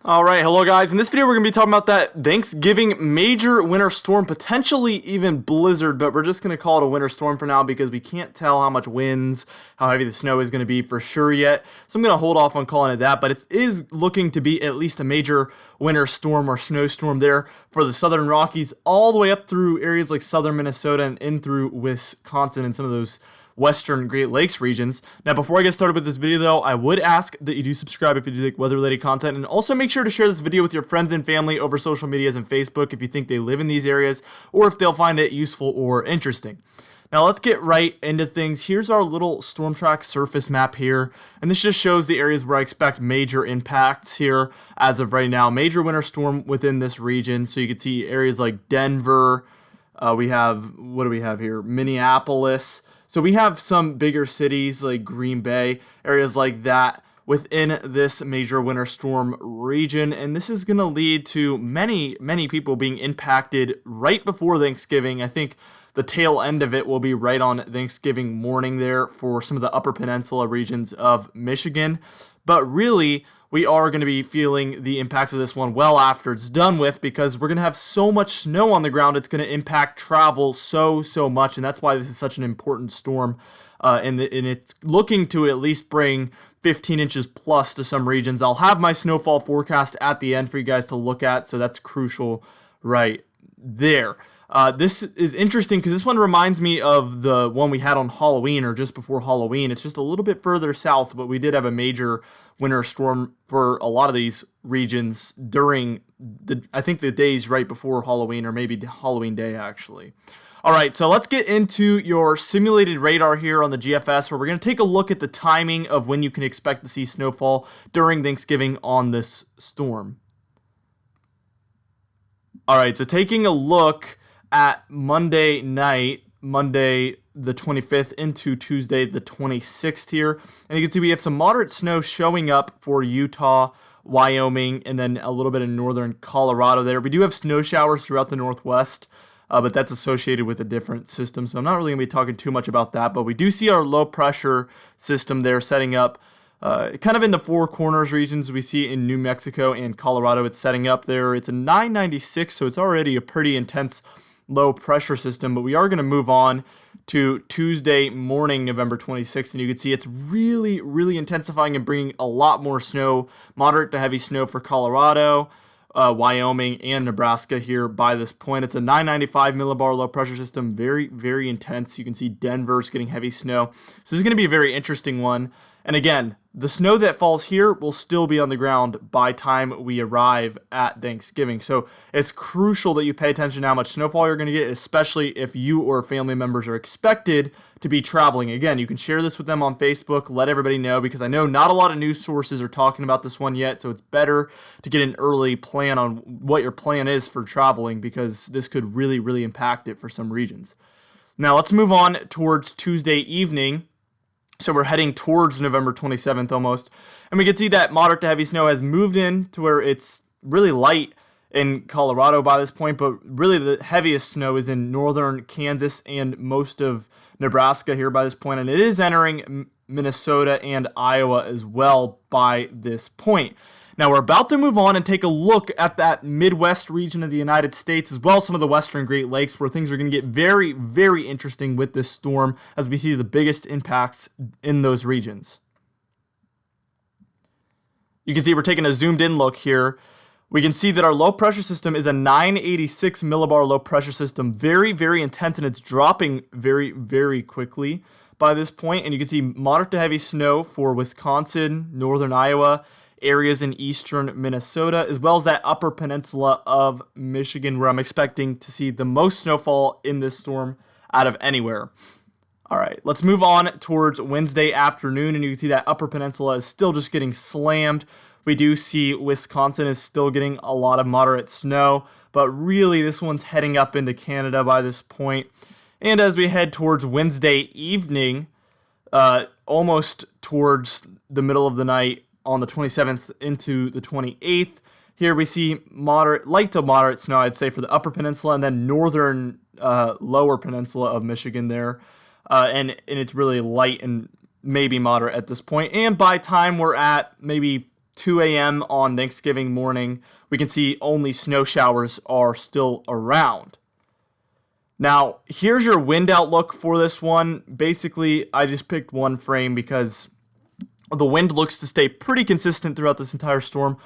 Alright, hello guys. In this video we're going to be talking about that Thanksgiving major winter storm, potentially even blizzard, but we're just going to call it a winter storm for now because we can't tell how much winds, how heavy the snow is going to be for sure yet. So I'm going to hold off on calling it that, but it is looking to be at least a major winter storm or snowstorm there for the southern Rockies, all the way up through areas like southern Minnesota and in through Wisconsin and some of those western Great Lakes regions. Now, before I get started with this video, though, I would ask that you do subscribe if you do like weather-related content, and also make sure to share this video with your friends and family over social medias and Facebook if you think they live in these areas, or if they'll find it useful or interesting. Now, let's get right into things. Here's our little storm track surface map here, and this just shows the areas where I expect major impacts here as of right now. Major winter storm within this region, so you can see areas like Denver. We have, what do we have here? Minneapolis. So we have some bigger cities like Green Bay, areas like that within this major winter storm region, and this is going to lead to many people being impacted right before Thanksgiving. I think the tail end of it will be right on Thanksgiving morning there for some of the upper peninsula regions of Michigan, but really we are going to be feeling the impacts of this one well after it's done with, because we're going to have so much snow on the ground, it's going to impact travel so much, and that's why this is such an important storm, and it's looking to at least bring 15 inches plus to some regions. I'll have my snowfall forecast at the end for you guys to look at, so that's crucial right there. This is interesting because this one reminds me of the one we had on Halloween, or just before Halloween. It's just a little bit further south, but we did have a major winter storm for a lot of these regions during I think the days right before Halloween, or maybe Halloween day actually. All right, so let's get into your simulated radar here on the GFS, where we're going to take a look at the timing of when you can expect to see snowfall during Thanksgiving on this storm. All right, so taking a look at Monday night, Monday the 25th into Tuesday the 26th here, and you can see we have some moderate snow showing up for Utah, Wyoming, and then a little bit in northern Colorado there. We do have snow showers throughout the Northwest, but that's associated with a different system, so I'm not really going to be talking too much about that, but we do see our low pressure system there setting up kind of in the Four Corners regions. We see in New Mexico and Colorado it's setting up there. It's a 996, so it's already a pretty intense low pressure system, but we are going to move on to Tuesday morning, November 26th, and you can see it's really intensifying and bringing a lot more snow, moderate to heavy snow for Colorado, Wyoming, and Nebraska here by this point. It's a 995 millibar low pressure system, very intense. You can see Denver's getting heavy snow. So this is going to be a very interesting one. And again, the snow that falls here will still be on the ground by time we arrive at Thanksgiving. So it's crucial that you pay attention to how much snowfall you're going to get, especially if you or family members are expected to be traveling. Again, you can share this with them on Facebook, let everybody know, because I know not a lot of news sources are talking about this one yet, so it's better to get an early plan on what your plan is for traveling, because this could really impact it for some regions. Now let's move on towards Tuesday evening. So we're heading towards November 27th almost, and we can see that moderate to heavy snow has moved in to where it's really light in Colorado by this point, but really the heaviest snow is in northern Kansas and most of Nebraska here by this point, and it is entering Minnesota and Iowa as well by this point. Now we're about to move on and take a look at that Midwest region of the United States, as well as some of the western Great Lakes, where things are going to get very interesting with this storm as we see the biggest impacts in those regions. You can see we're taking a zoomed in look here. We can see that our low pressure system is a 986 millibar low pressure system, very intense, and it's dropping very quickly by this point. And you can see moderate to heavy snow for Wisconsin, northern Iowa, areas in eastern Minnesota, as well as that upper peninsula of Michigan, where I'm expecting to see the most snowfall in this storm out of anywhere. All right, let's move on towards Wednesday afternoon, and you can see that upper peninsula is still just getting slammed. We do see Wisconsin is still getting a lot of moderate snow, but really this one's heading up into Canada by this point. And as we head towards Wednesday evening, almost towards the middle of the night, on the 27th into the 28th. Here we see light to moderate snow, I'd say, for the upper peninsula, and then northern lower peninsula of Michigan there. And it's really light and maybe moderate at this point. And by time we're at maybe 2 a.m. on Thanksgiving morning, we can see only snow showers are still around. Now, here's your wind outlook for this one. Basically, I just picked one frame because the wind looks to stay pretty consistent throughout this entire storm.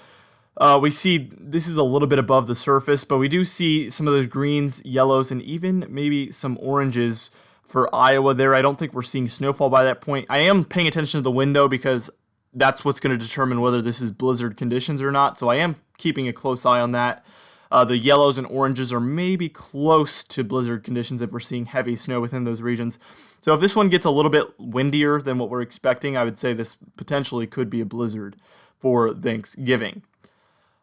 We see this is a little bit above the surface, but we do see some of those greens, yellows, and even maybe some oranges for Iowa there. I don't think we're seeing snowfall by that point. I am paying attention to the wind, though, because that's what's going to determine whether this is blizzard conditions or not. So I am keeping a close eye on that. The yellows and oranges are maybe close to blizzard conditions if we're seeing heavy snow within those regions. So if this one gets a little bit windier than what we're expecting, I would say this potentially could be a blizzard for Thanksgiving.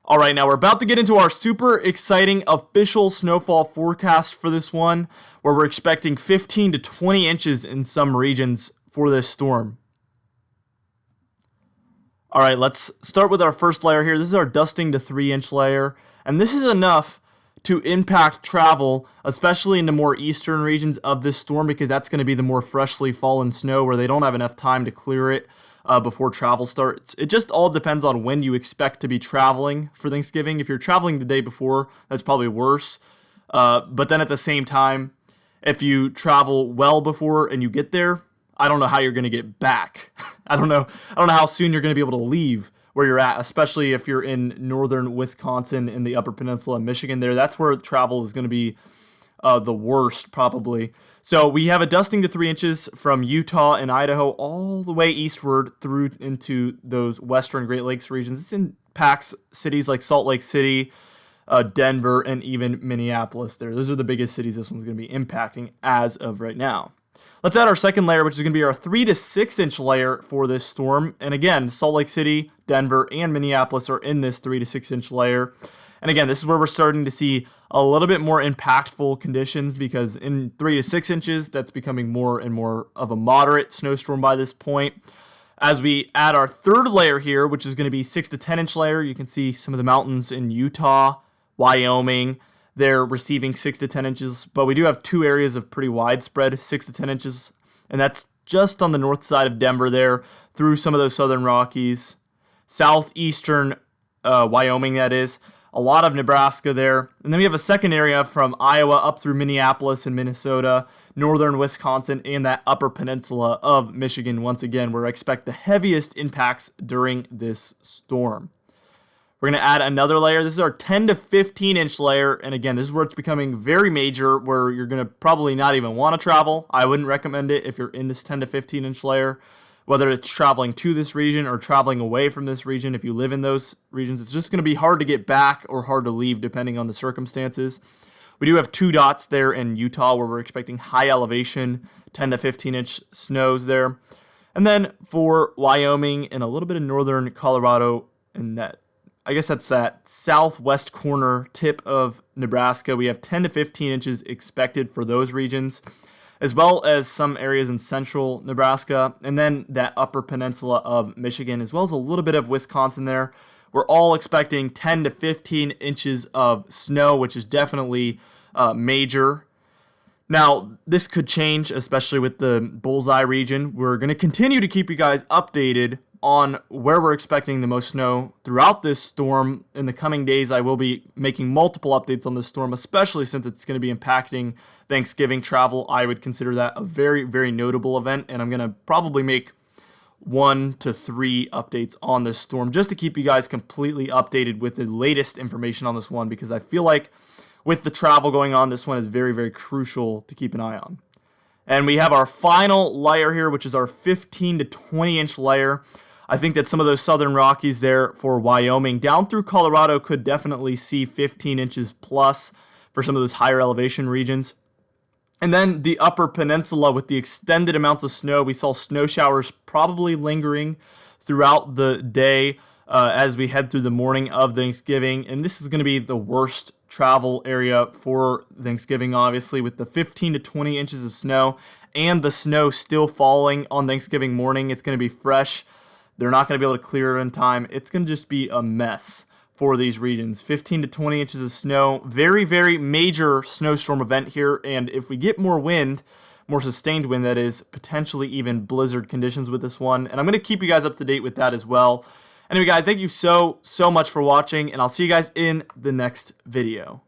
All right, now we're about to get into our super exciting official snowfall forecast for this one, where we're expecting 15 to 20 inches in some regions for this storm. All right, let's start with our first layer here. This is our dusting to 3-inch layer, and this is enough to impact travel, especially in the more eastern regions of this storm, because that's going to be the more freshly fallen snow where they don't have enough time to clear it before travel starts. It just all depends on when you expect to be traveling for Thanksgiving. If you're traveling the day before, that's probably worse. But then at the same time, if you travel well before and you get there, I don't know how you're going to get back. I don't know how soon you're going to be able to leave where you're at, especially if you're in northern Wisconsin in the Upper Peninsula of Michigan there. That's where travel is going to be the worst, probably. So we have a dusting to 3 inches from Utah and Idaho all the way eastward through into those western Great Lakes regions. It's impacts cities like Salt Lake City, Denver, and even Minneapolis there. Those are the biggest cities this one's going to be impacting as of right now. Let's add our second layer, which is going to be our 3 to 6 inch layer for this storm. And again, Salt Lake City, Denver, and Minneapolis are in this 3 to 6 inch layer. And again, this is where we're starting to see a little bit more impactful conditions, because in 3 to 6 inches, that's becoming more and more of a moderate snowstorm by this point. As we add our third layer here, which is going to be 6 to 10 inch layer, you can see some of the mountains in Utah, Wyoming. They're receiving 6 to 10 inches, but we do have two areas of pretty widespread 6 to 10 inches, and that's just on the north side of Denver there, through some of those southern Rockies, southeastern Wyoming, that is, a lot of Nebraska there, and then we have a second area from Iowa up through Minneapolis and Minnesota, northern Wisconsin, and that upper peninsula of Michigan, once again, where I expect the heaviest impacts during this storm. We're going to add another layer. This is our 10 to 15 inch layer. And again, this is where it's becoming very major, where you're going to probably not even want to travel. I wouldn't recommend it if you're in this 10 to 15 inch layer, whether it's traveling to this region or traveling away from this region. If you live in those regions, it's just going to be hard to get back or hard to leave depending on the circumstances. We do have 2 dots there in Utah where we're expecting high elevation, 10 to 15 inch snows there. And then for Wyoming and a little bit of northern Colorado, and that's that southwest corner tip of Nebraska, we have 10 to 15 inches expected for those regions, as well as some areas in central Nebraska, and then that upper peninsula of Michigan, as well as a little bit of Wisconsin there. We're all expecting 10 to 15 inches of snow, which is definitely major. Now, this could change, especially with the Bullseye region. We're going to continue to keep you guys updated on where we're expecting the most snow throughout this storm. In the coming days, I will be making multiple updates on this storm, especially since it's going to be impacting Thanksgiving travel. I would consider that a very, very notable event, and I'm going to probably make 1 to 3 updates on this storm just to keep you guys completely updated with the latest information on this one, because I feel like with the travel going on, this one is very, very crucial to keep an eye on. And we have our final layer here, which is our 15 to 20 inch layer. I think that some of those southern Rockies there for Wyoming down through Colorado could definitely see 15 inches plus for some of those higher elevation regions. And then the upper peninsula with the extended amounts of snow, we saw snow showers probably lingering throughout the day as we head through the morning of Thanksgiving. And this is going to be the worst travel area for Thanksgiving, obviously, with the 15 to 20 inches of snow and the snow still falling on Thanksgiving morning. It's going to be fresh. They're not going to be able to clear it in time. It's going to just be a mess for these regions. 15 to 20 inches of snow. Very, very major snowstorm event here. And if we get more wind, more sustained wind, that is, potentially even blizzard conditions with this one. And I'm going to keep you guys up to date with that as well. Anyway, guys, thank you so much for watching, and I'll see you guys in the next video.